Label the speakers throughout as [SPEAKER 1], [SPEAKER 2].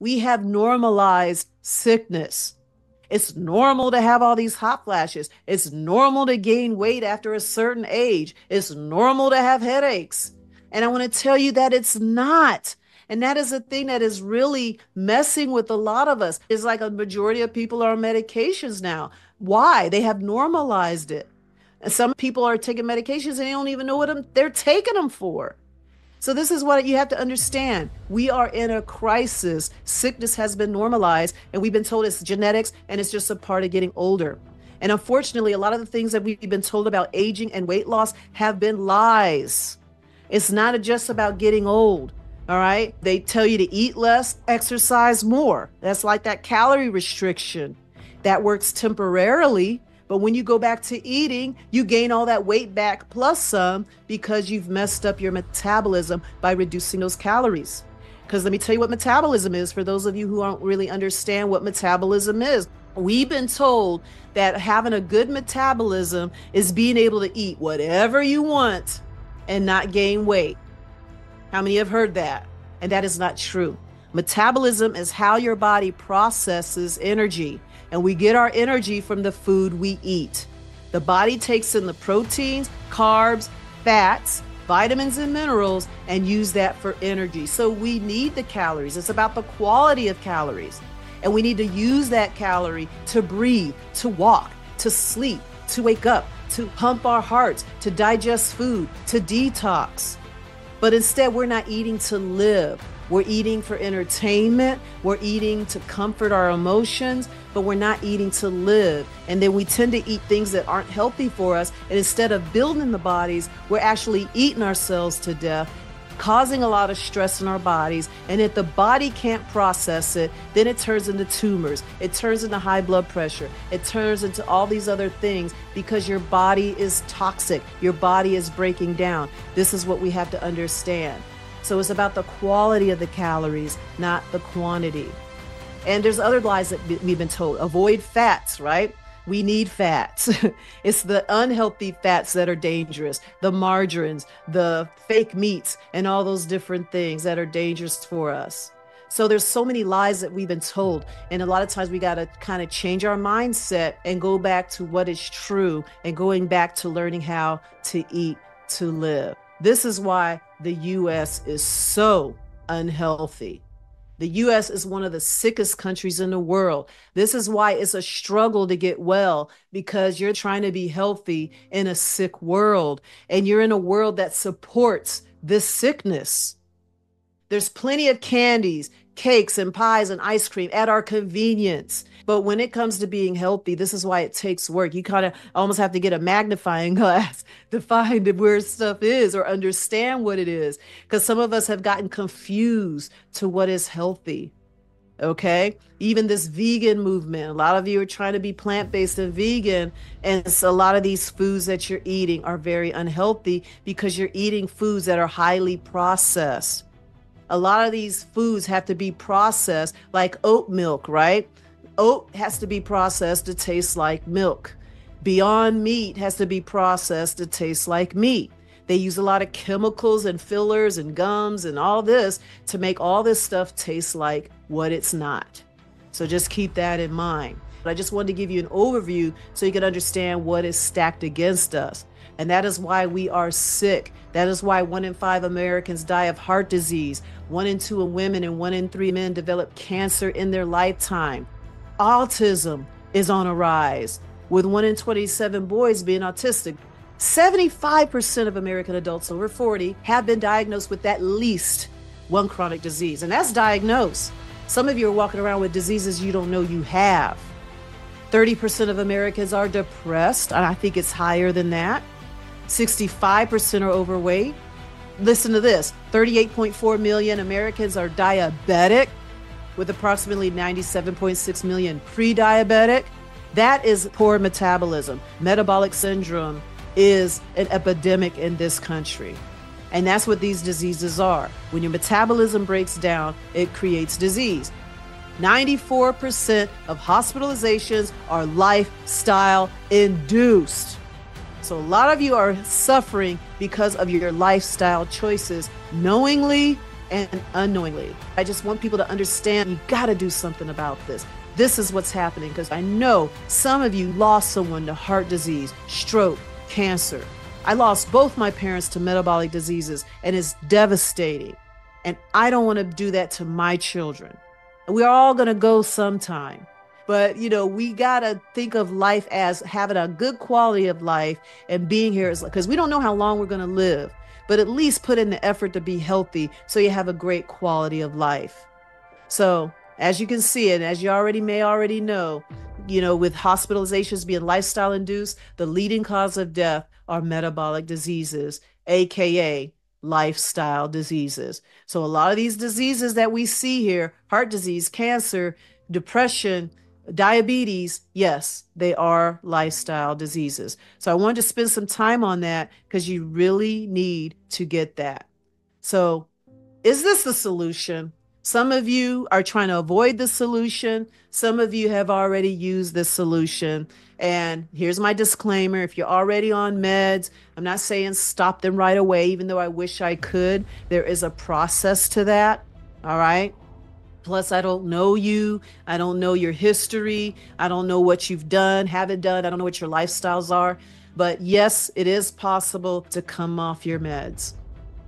[SPEAKER 1] We have normalized sickness. It's normal to have all these hot flashes. It's normal to gain weight after a certain age. It's normal to have headaches. And I want to tell you that it's not. And that is a thing that is really messing with a lot of us. It's like a majority of people are on medications now. Why? They have normalized it. And some people are taking medications and they don't even know what they're taking them for. So this is what you have to understand. We are in a crisis. Sickness has been normalized, and we've been told it's genetics and it's just a part of getting older. And unfortunately, a lot of the things that we've been told about aging and weight loss have been lies. It's not just about getting old. All right. They tell you to eat less, exercise more. That's like that calorie restriction. That works temporarily. But when you go back to eating, you gain all that weight back plus some because you've messed up your metabolism by reducing those calories. Because let me tell you what metabolism is for those of you who don't really understand what metabolism is. We've been told that having a good metabolism is being able to eat whatever you want and not gain weight. How many have heard that? And that is not true. Metabolism is how your body processes energy. And we get our energy from the food we eat. The body takes in the proteins, carbs, fats, vitamins, and minerals and use that for energy. So we need the calories. It's about the quality of calories. And we need to use that calorie to breathe, to walk, to sleep, to wake up, to pump our hearts, to digest food, to detox. But instead, we're not eating to live. We're eating for entertainment. We're eating to comfort our emotions, but we're not eating to live. And then we tend to eat things that aren't healthy for us. And instead of building the bodies, we're actually eating ourselves to death, causing a lot of stress in our bodies. And if the body can't process it, then it turns into tumors. It turns into high blood pressure. It turns into all these other things because your body is toxic. Your body is breaking down. This is what we have to understand. So it's about the quality of the calories, not the quantity. And there's other lies that we've been told. Avoid fats, right? We need fats. It's the unhealthy fats that are dangerous, the margarines, the fake meats, and all those different things that are dangerous for us. So there's so many lies that we've been told. And a lot of times we got to kind of change our mindset and go back to what is true and going back to learning how to eat to live. This is why the U.S. is so unhealthy. The U.S. is one of the sickest countries in the world. This is why it's a struggle to get well, because you're trying to be healthy in a sick world, and you're in a world that supports this sickness. There's plenty of candies, cakes, and pies and ice cream at our convenience. But when it comes to being healthy, this is why it takes work. You kind of almost have to get a magnifying glass to find where stuff is or understand what it is. Because some of us have gotten confused to what is healthy. Okay. Even this vegan movement, a lot of you are trying to be plant-based and vegan. And so a lot of these foods that you're eating are very unhealthy because you're eating foods that are highly processed. A lot of these foods have to be processed, like oat milk, right? Oat has to be processed to taste like milk. Beyond Meat has to be processed to taste like meat. They use a lot of chemicals and fillers and gums and all this to make all this stuff taste like what it's not. So just keep that in mind. But I just wanted to give you an overview so you can understand what is stacked against us. And that is why we are sick. That is why 1 in 5 Americans die of heart disease. 1 in 2 women and 1 in 3 men develop cancer in their lifetime. Autism is on a rise, with 1 in 27 boys being autistic. 75% of American adults over 40 have been diagnosed with at least one chronic disease, and that's diagnosed. Some of you are walking around with diseases you don't know you have. 30% of Americans are depressed, and I think it's higher than that. 65% are overweight. Listen to this, 38.4 million Americans are diabetic, with approximately 97.6 million pre-diabetic. That is poor metabolism. Metabolic syndrome is an epidemic in this country. And that's what these diseases are. When your metabolism breaks down, it creates disease. 94% of hospitalizations are lifestyle induced. So a lot of you are suffering because of your lifestyle choices, knowingly and unknowingly. I just want people to understand you got to do something about this. This is what's happening because I know some of you lost someone to heart disease, stroke, cancer. I lost both my parents to metabolic diseases, and it's devastating. And I don't want to do that to my children. We're all going to go sometime. But, we got to think of life as having a good quality of life and being here because we don't know how long we're going to live, but at least put in the effort to be healthy so you have a great quality of life. So as you can see, and as you may already know, with hospitalizations being lifestyle induced, the leading cause of death are metabolic diseases, AKA lifestyle diseases. So a lot of these diseases that we see here, heart disease, cancer, depression, diabetes, yes, they are lifestyle diseases. So I wanted to spend some time on that because you really need to get that. So is this the solution? Some of you are trying to avoid the solution. Some of you have already used this solution. And here's my disclaimer. If you're already on meds, I'm not saying stop them right away, even though I wish I could. There is a process to that. All right. Plus, I don't know you. I don't know your history. I don't know what you've done, haven't done. I don't know what your lifestyles are. But yes, it is possible to come off your meds.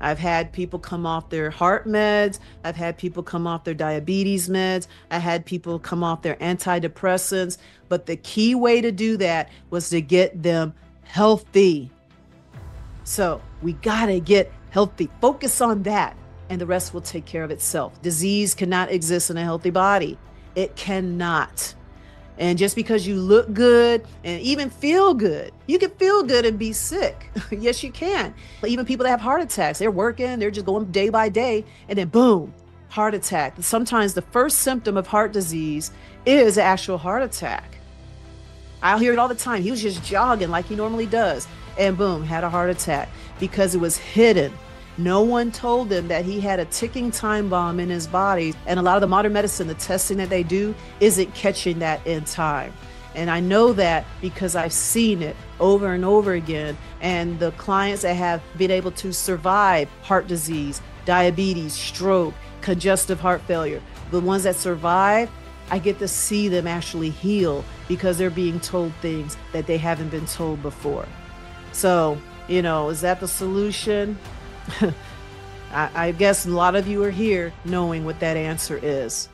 [SPEAKER 1] I've had people come off their heart meds. I've had people come off their diabetes meds. I had people come off their antidepressants. But the key way to do that was to get them healthy. So we got to get healthy. Focus on that, and the rest will take care of itself. Disease cannot exist in a healthy body. It cannot. And just because you look good and even feel good, you can feel good and be sick. Yes, you can. Even people that have heart attacks, they're working, they're just going day by day, and then boom, heart attack. Sometimes the first symptom of heart disease is an actual heart attack. I'll hear it all the time. He was just jogging like he normally does, and boom, had a heart attack because it was hidden. No one told him that he had a ticking time bomb in his body. And a lot of the modern medicine, the testing that they do, isn't catching that in time. And I know that because I've seen it over and over again. And the clients that have been able to survive heart disease, diabetes, stroke, congestive heart failure, the ones that survive, I get to see them actually heal because they're being told things that they haven't been told before. So, is that the solution? I guess a lot of you are here knowing what that answer is.